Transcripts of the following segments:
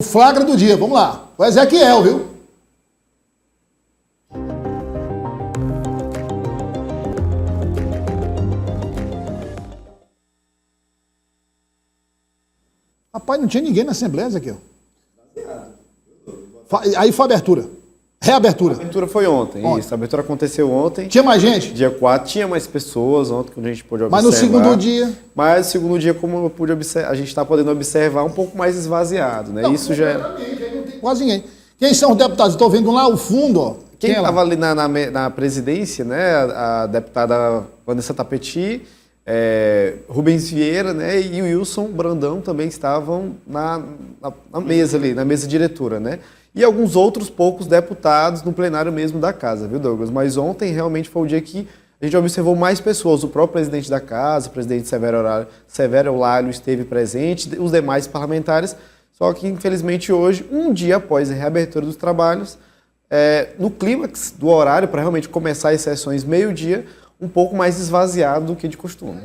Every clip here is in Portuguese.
flagra do dia, vamos lá. O Ezequiel, viu? Rapaz, não tinha ninguém na Assembleia, Ezequiel. Aí foi a abertura. Reabertura. A abertura foi ontem. Isso, a abertura aconteceu ontem. Tinha mais gente? Dia 4, tinha mais pessoas ontem, quando a gente pôde observar. Mas no segundo dia? Mas no segundo dia, como eu pude observar, a gente está podendo observar um pouco mais esvaziado, né? Não, isso já não tem quase ninguém. Quem são os deputados? Estou vendo lá o fundo, ó. Quem estava ali na presidência, né? A deputada Vanessa Tapeti, Rubens Vieira, né? E o Wilson Brandão também estavam na mesa ali, na mesa diretora, né? E alguns outros poucos deputados no plenário mesmo da casa, viu, Douglas? Mas ontem realmente foi o dia que a gente observou mais pessoas. O próprio presidente da casa, o presidente Severo Eulálio esteve presente, os demais parlamentares. Só que, infelizmente, hoje, um dia após a reabertura dos trabalhos, no clímax do horário, para realmente começar as sessões meio-dia, um pouco mais esvaziado do que de costume.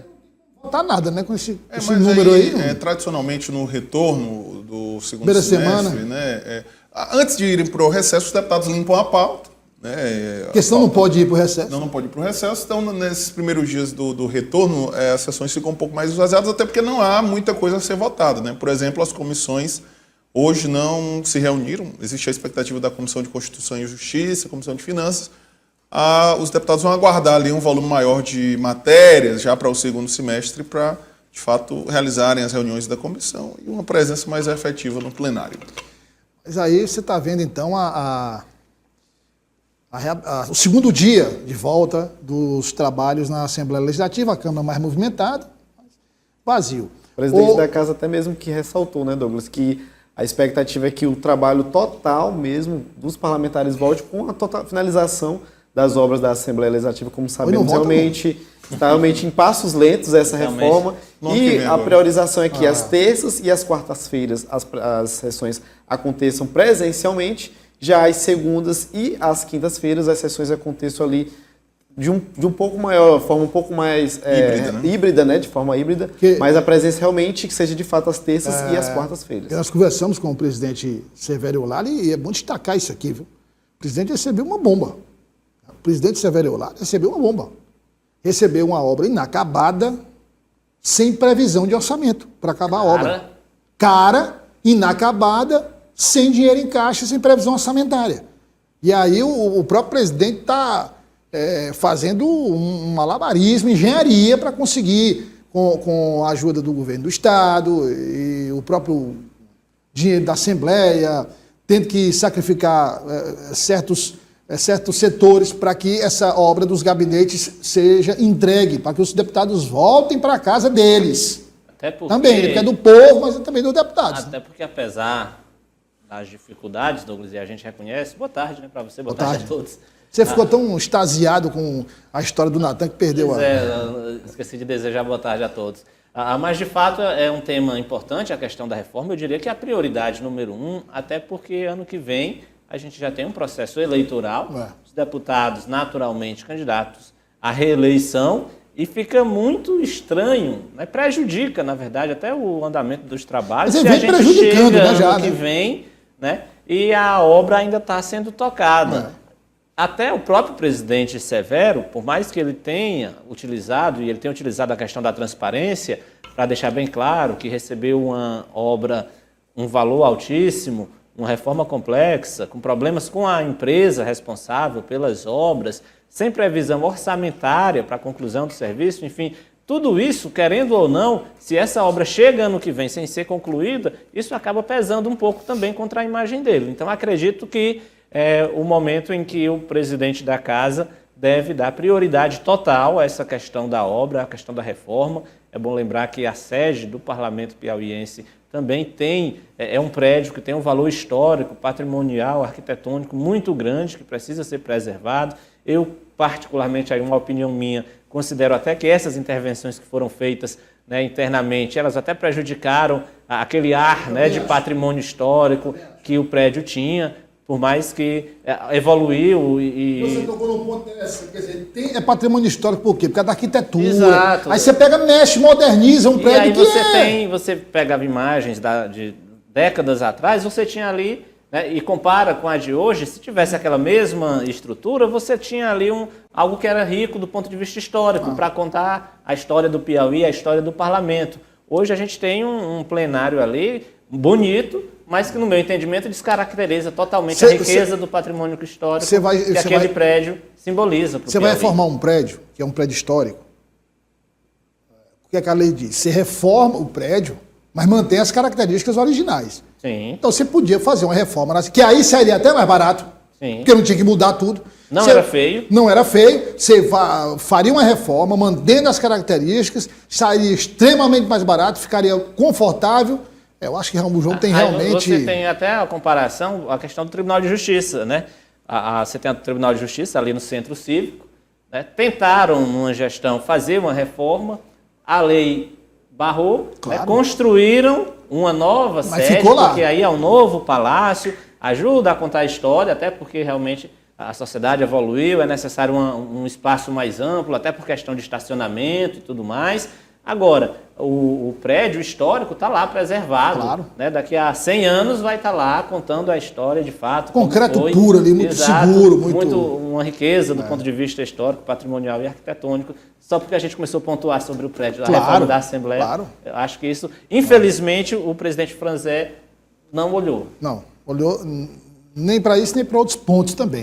Não tá nada, né, com esse número aí. Tradicionalmente, no retorno do segundo Primeira semestre, semana, né, antes de irem para o recesso, os deputados limpam a pauta. Né, a questão não pode ir para o recesso. Não pode ir para o recesso. Então, nesses primeiros dias do retorno, as sessões ficam um pouco mais esvaziadas, até porque não há muita coisa a ser votada. Né? Por exemplo, as comissões hoje não se reuniram. Existe a expectativa da Comissão de Constituição e Justiça, Comissão de Finanças. Os deputados vão aguardar ali um volume maior de matérias já para o segundo semestre para, de fato, realizarem as reuniões da comissão e uma presença mais efetiva no plenário. Mas aí você está vendo, então, o segundo dia de volta dos trabalhos na Assembleia Legislativa, a Câmara mais movimentada, vazio. O presidente da casa até mesmo que ressaltou, né, Douglas, que a expectativa é que o trabalho total mesmo dos parlamentares volte com a total finalização das obras da Assembleia Legislativa, como sabemos, está realmente em passos lentos essa reforma. E a priorização é que as terças e as quartas-feiras as sessões aconteçam presencialmente, já as segundas e as quintas-feiras as sessões aconteçam ali de um pouco maior, forma um pouco mais híbrida, né? De forma híbrida, mas a presença realmente que seja de fato as terças e as quartas-feiras. Nós conversamos com o presidente Severo Eulálio e é bom destacar isso aqui, viu? O presidente recebeu uma bomba. O presidente Severo Eulálio recebeu uma bomba. Recebeu uma obra inacabada, sem previsão de orçamento para acabar a obra. Cara, inacabada, sem dinheiro em caixa, sem previsão orçamentária. E aí o próprio presidente está fazendo um malabarismo, engenharia, para conseguir, com a ajuda do governo do Estado e o próprio dinheiro da Assembleia, tendo que sacrificar certos setores para que essa obra dos gabinetes seja entregue, para que os deputados voltem para a casa deles. Até porque, também, porque é do povo, mas também dos deputados. Até porque, apesar das dificuldades, Douglas, e a gente reconhece, boa tarde, né, para você, boa tarde a todos. Você ficou tão extasiado com a história do Natan que perdeu esqueci de desejar boa tarde a todos. Mas, de fato, é um tema importante, a questão da reforma. Eu diria que é a prioridade número 1, até porque ano que vem a gente já tem um processo eleitoral, os deputados naturalmente candidatos à reeleição, e fica muito estranho, né? Prejudica, na verdade, até o andamento dos trabalhos. Mas vem prejudicando, né, já, ano que vem, né? E a obra ainda está sendo tocada. Até o próprio presidente Severo, por mais que ele tenha utilizado, e ele tenha utilizado a questão da transparência, para deixar bem claro que recebeu uma obra, um valor altíssimo, uma reforma complexa, com problemas com a empresa responsável pelas obras, sem previsão orçamentária para a conclusão do serviço, enfim, tudo isso, querendo ou não, se essa obra chega ano que vem sem ser concluída, isso acaba pesando um pouco também contra a imagem dele. Então, acredito que é o momento em que o presidente da casa deve dar prioridade total a essa questão da obra, a questão da reforma. É bom lembrar que a sede do Parlamento Piauiense também é um prédio que tem um valor histórico, patrimonial, arquitetônico muito grande, que precisa ser preservado. Eu, particularmente, aí uma opinião minha, considero até que essas intervenções que foram feitas, né, internamente, elas até prejudicaram aquele ar, né, de patrimônio histórico que o prédio tinha, por mais que evoluiu e... Você tocou no ponto dessa, quer dizer, é patrimônio histórico por quê? Por causa da arquitetura. Exato. Aí você pega, mexe, moderniza um prédio e aí você pegava imagens décadas atrás, você tinha ali, né, e compara com a de hoje, se tivesse aquela mesma estrutura, você tinha ali algo que era rico do ponto de vista histórico, para contar a história do Piauí, a história do parlamento. Hoje a gente tem um plenário ali bonito, mas que, no meu entendimento, descaracteriza totalmente a riqueza do patrimônio histórico que aquele prédio simboliza. Você vai reformar um prédio, que é um prédio histórico. O que é que a lei diz? Você reforma o prédio, mas mantém as características originais. Sim. Então você podia fazer uma reforma, que aí seria até mais barato, Sim. porque não tinha que mudar tudo. Não era feio. Não era feio. Você faria uma reforma, mantendo as características, sairia extremamente mais barato, ficaria confortável. Eu acho que o jogo tem realmente... Você tem até a comparação, a questão do Tribunal de Justiça, né? Você tem o Tribunal de Justiça ali no Centro Cívico, né? Tentaram, numa gestão, fazer uma reforma, a lei barrou, Claro. né? Construíram uma nova sede, ficou lá. porque aí é um novo palácio, ajuda a contar a história, até porque realmente a sociedade evoluiu, é necessário um espaço mais amplo, até por questão de estacionamento e tudo mais. Agora, o prédio histórico está lá preservado. Claro. Né? Daqui a 100 anos vai estar lá contando a história de fato. Concreto como foi. puro ali, muito Exato, seguro. Muito... uma riqueza do ponto de vista histórico, patrimonial e arquitetônico. Só porque a gente começou a pontuar sobre o prédio da reforma da Assembleia. Claro. Eu acho que isso, infelizmente, o presidente Franzé não olhou. Não, olhou nem para isso, nem para outros pontos também. Né?